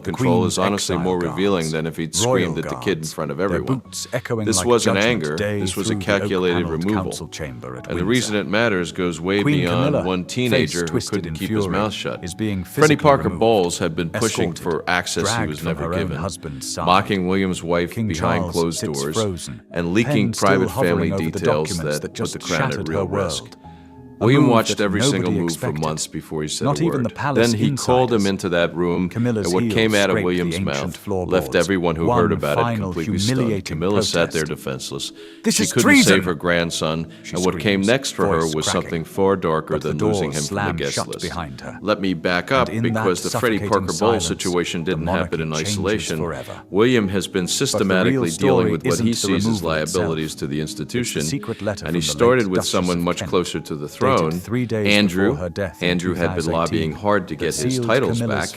control is honestly more revealing than if he'd screamed at the kid in front of everyone. This wasn't anger, this was a calculated removal. And the reason it matters goes way beyond one teenager who couldn't keep his mouth shut. Freddie Parker Bowles had been pushing for access he was never given, mocking William's wife behind closed doors, and leaking private family details that put the crown at real risk. William watched every single move for months before he said a word. Then he called him into that room, and what came out of William's mouth left everyone who heard about it completely stunned. Camilla sat there defenseless. She couldn't save her grandson, and what came next for her was something far darker than losing him from the guest list. Let me back up, because the Freddy Parker Bowles situation didn't happen in isolation. William has been systematically dealing with what he sees as liabilities to the institution, and he started with someone much closer to the throne. Andrew had been lobbying hard to get his titles back,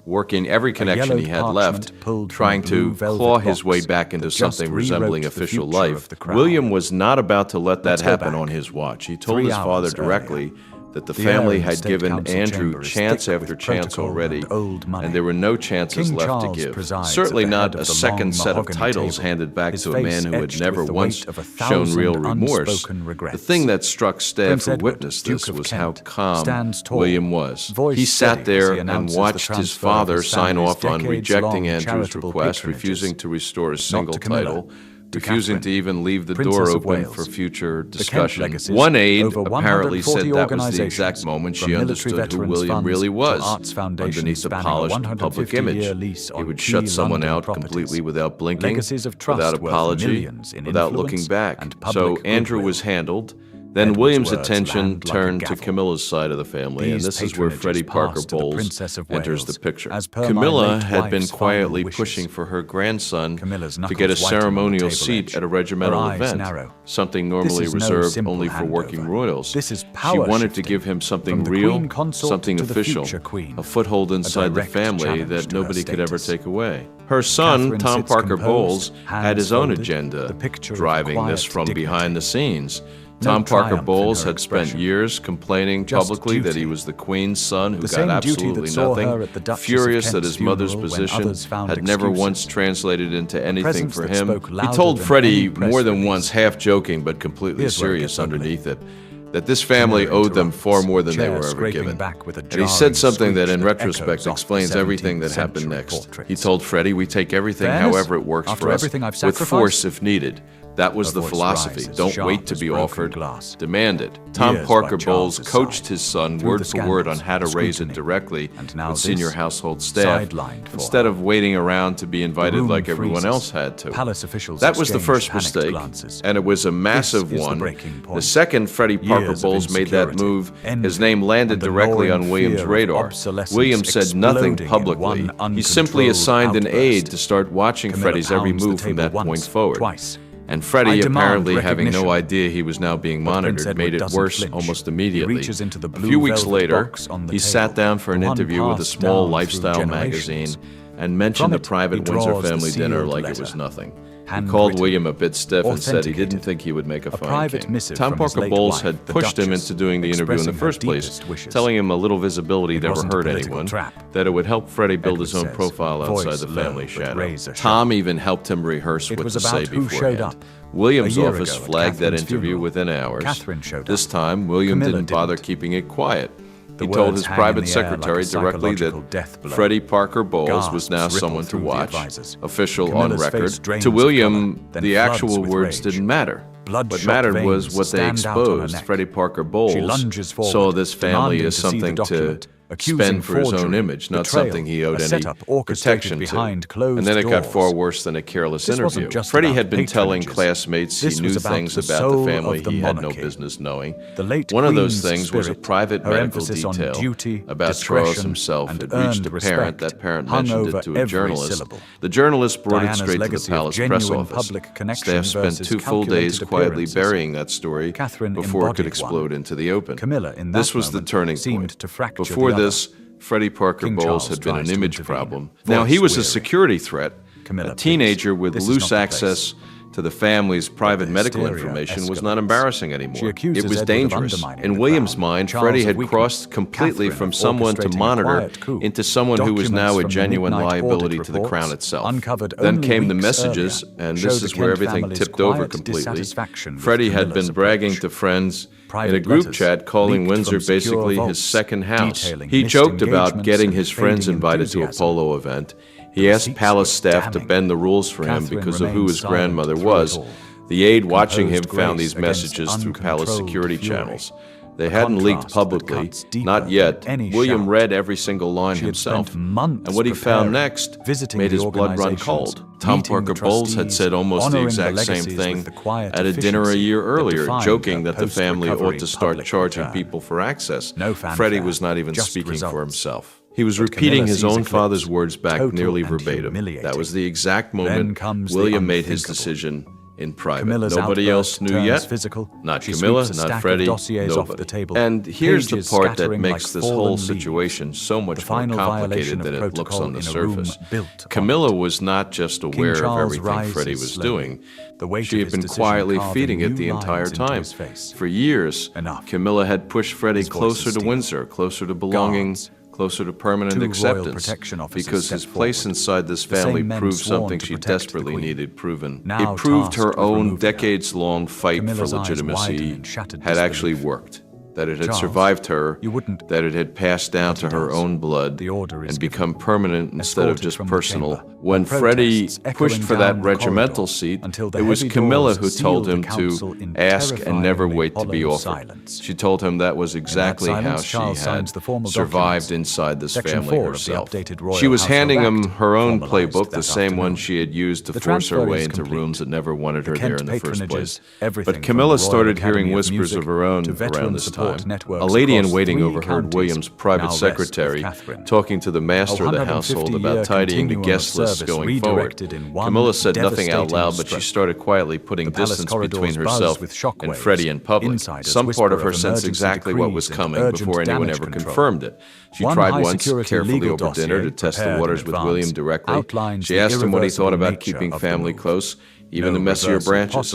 working every connection he had left, trying to claw his way back into something resembling official life. William was not about to let that happen on his watch. He told his father directly that the family had given Andrew chance after chance already, and there were no chances left to give. Certainly not a second set of titles handed back to a man who had never once shown real remorse. The thing that struck staff who witnessed this was how calm William was. He sat there and watched his father sign off on rejecting Andrew's request, refusing to restore a single title, refusing to even leave the door open for future discussion. One aide apparently said that was the exact moment she understood who William really was. Underneath the polished public image, he would shut someone out completely without blinking, without apology, without looking back. So Andrew was handled. Then William's attention turned to Camilla's side of the family, and this is where Freddy Parker Bowles enters the picture. Camilla had been quietly pushing for her grandson to get a ceremonial seat at a regimental event, something normally reserved only for working royals. She wanted to give him something real, something official, a foothold inside the family that nobody could ever take away. Her son, Tom Parker Bowles, had his own agenda, driving this from behind the scenes. Tom Parker Bowles had spent years complaining publicly that he was the Queen's son who got absolutely nothing, furious that his mother's position had never once translated into anything for him. He told Freddie more than once, half joking but completely serious underneath it, that this family owed them far more than they were ever given. And he said something that in retrospect explains everything that happened next. He told Freddie, "We take everything however it works for us, with force if needed." That was the philosophy. Don't wait to be offered, demand it. Tom Parker Bowles coached his son word for word on how to raise it directly with senior household staff, instead of waiting around to be invited like everyone else had to. That was the first mistake, and it was a massive one. The second Freddy Parker Bowles made that move, his name landed directly on William's radar. William said nothing publicly. He simply assigned an aide to start watching Freddy's every move from that point forward. And Freddie, apparently having no idea he was now being monitored, made it worse almost immediately. A few weeks later, he sat down for an interview with a small lifestyle magazine and mentioned the private Windsor family dinner like it was nothing. He called William a bit stiff and said he didn't think he would make a fine king. Tom Parker Bowles had pushed him into doing the interview in the first place, telling him a little visibility never hurt anyone, that it would help Freddie build his own profile outside the family shadow. Tom even helped him rehearse what to say beforehand. William's office flagged that interview within hours. This time, William didn't bother keeping it quiet. He told his private secretary directly that Freddy Parker Bowles was now someone to watch, official on record. To William, the actual words didn't matter. What mattered was what they exposed. Freddy Parker Bowles saw this family as something to spend for his own image, not something he owed any protection to. And then it got far worse than a careless interview. Freddie had been telling classmates he knew things about the family he had no business knowing. One of those things was a private medical detail about Charles himself. It reached a parent. That parent mentioned it to a journalist. The journalist brought it straight to the Palace press office. Staff spent 2 full days quietly burying that story before it could explode into the open. This was the turning point. Before this, Freddy Parker Bowles had been an image problem. Now he was a security threat, a teenager with loose access to the family's private medical information was not embarrassing anymore. It was dangerous. In William's mind, Freddy had crossed completely from someone to monitor into someone who was now a genuine liability to the Crown itself. Then came the messages, and this is where everything tipped over completely. Freddy had been bragging to friends in a group chat, calling Windsor basically his second house. He joked about getting his friends invited to a polo event. He asked palace staff to bend the rules for him because of who his grandmother was. The aide watching him found these messages through palace security channels. They hadn't leaked publicly, not yet. William read every single line himself, and what he found next made his blood run cold. Tom Parker Bowles had said almost the exact same thing at a dinner a year earlier, joking that the family ought to start charging people for access. Freddy was not even speaking for himself. He was repeating his own father's words back nearly verbatim. That was the exact moment William made his decision in private. Nobody else knew yet. Not Camilla, not Freddy, nobody. And here's the part that makes this whole situation so much more complicated than it looks on the surface. Camilla was not just aware of everything Freddy was doing. She had been quietly feeding it the entire time. For years, Camilla had pushed Freddy closer to Windsor, closer to belonging, closer to permanent acceptance, because his place inside this family proved something she desperately needed proven. It proved her own decades-long fight for legitimacy had actually worked, that it had survived her, that it had passed down to her own blood and become permanent instead of just personal. When Freddy pushed for that regimental seat, it was Camilla who told him to ask and never wait to be offered. She told him that was exactly how she had survived inside this family herself. She was handing him her own playbook, the same one she had used to force her way into rooms that never wanted her there in the first place. But Camilla started hearing whispers of her own around this time. A lady-in-waiting overheard William's private secretary talking to the master of the household about tidying the guest list going forward. Camilla said nothing out loud, but she started quietly putting distance between herself and Freddy in public. Some part of her sensed exactly what was coming before anyone ever confirmed it. She tried once, carefully over dinner, to test the waters with William directly. She asked him what he thought about keeping family close, even the messier branches.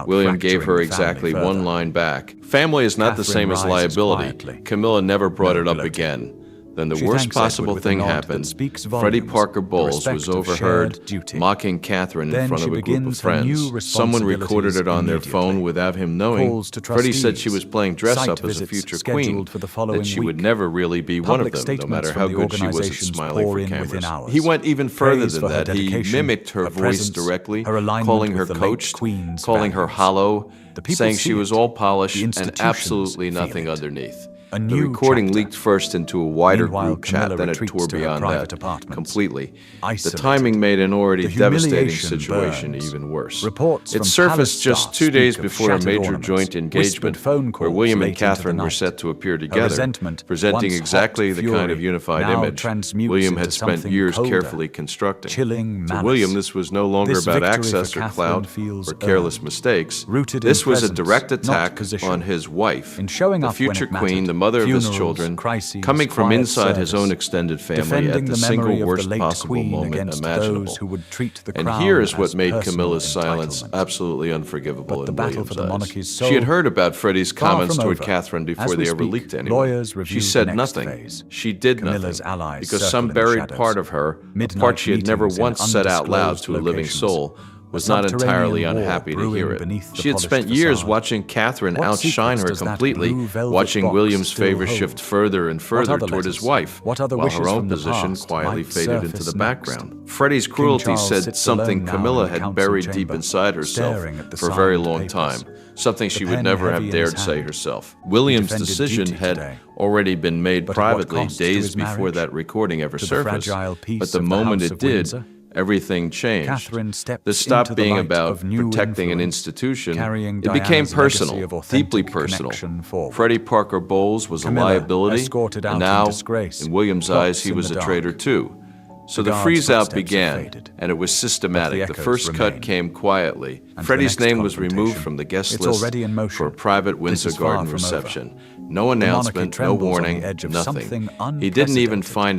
William gave her exactly one line back. Family is not the same as liability. Camilla never brought it up again. Then the worst possible thing happened. Freddy Parker Bowles was overheard mocking Catherine in front of a group of friends. Someone recorded it on their phone without him knowing. Freddy said she was playing dress-up as a future queen, that she would never really be one of them, no matter how good she was at smiling for cameras. He went even further than that. He mimicked her voice directly, calling her coached, calling her hollow, saying she was all polish and absolutely nothing underneath. The recording leaked first into a wider group chat, then it tore beyond that completely. The timing made an already devastating situation even worse. It surfaced just 2 days before a major joint engagement where William and Catherine were set to appear together, presenting exactly the kind of unified image William had spent years carefully constructing. To William, this was no longer about access or clout or careless mistakes. This was a direct attack on his wife, the future queen, the mother of his children, coming from inside his own extended family at the single worst possible moment imaginable. And here is what made Camilla's silence absolutely unforgivable in William's eyes. She had heard about Freddy's comments toward Catherine before they ever leaked to anyone. She said nothing. She did nothing, because some buried part of her, a part she had never once said out loud to a living soul, was not entirely unhappy to hear it. She had spent years watching Catherine outshine her completely, watching William's favor shift further and further toward his wife, while her own position quietly faded into the background. Freddy's cruelty said something Camilla had buried deep inside herself for a very long time, something she would never have dared say herself. William's decision had already been made privately days before that recording ever surfaced, but the moment it did, everything changed. This stopped being about protecting an institution. It became personal, deeply personal. Freddy Parker Bowles was a liability, and now, in William's eyes, he was a traitor too. So the freeze-out began, and it was systematic. The first cut came quietly. Freddy's name was removed from the guest list for a private Windsor Garden reception. No announcement, no warning, nothing. He didn't even find out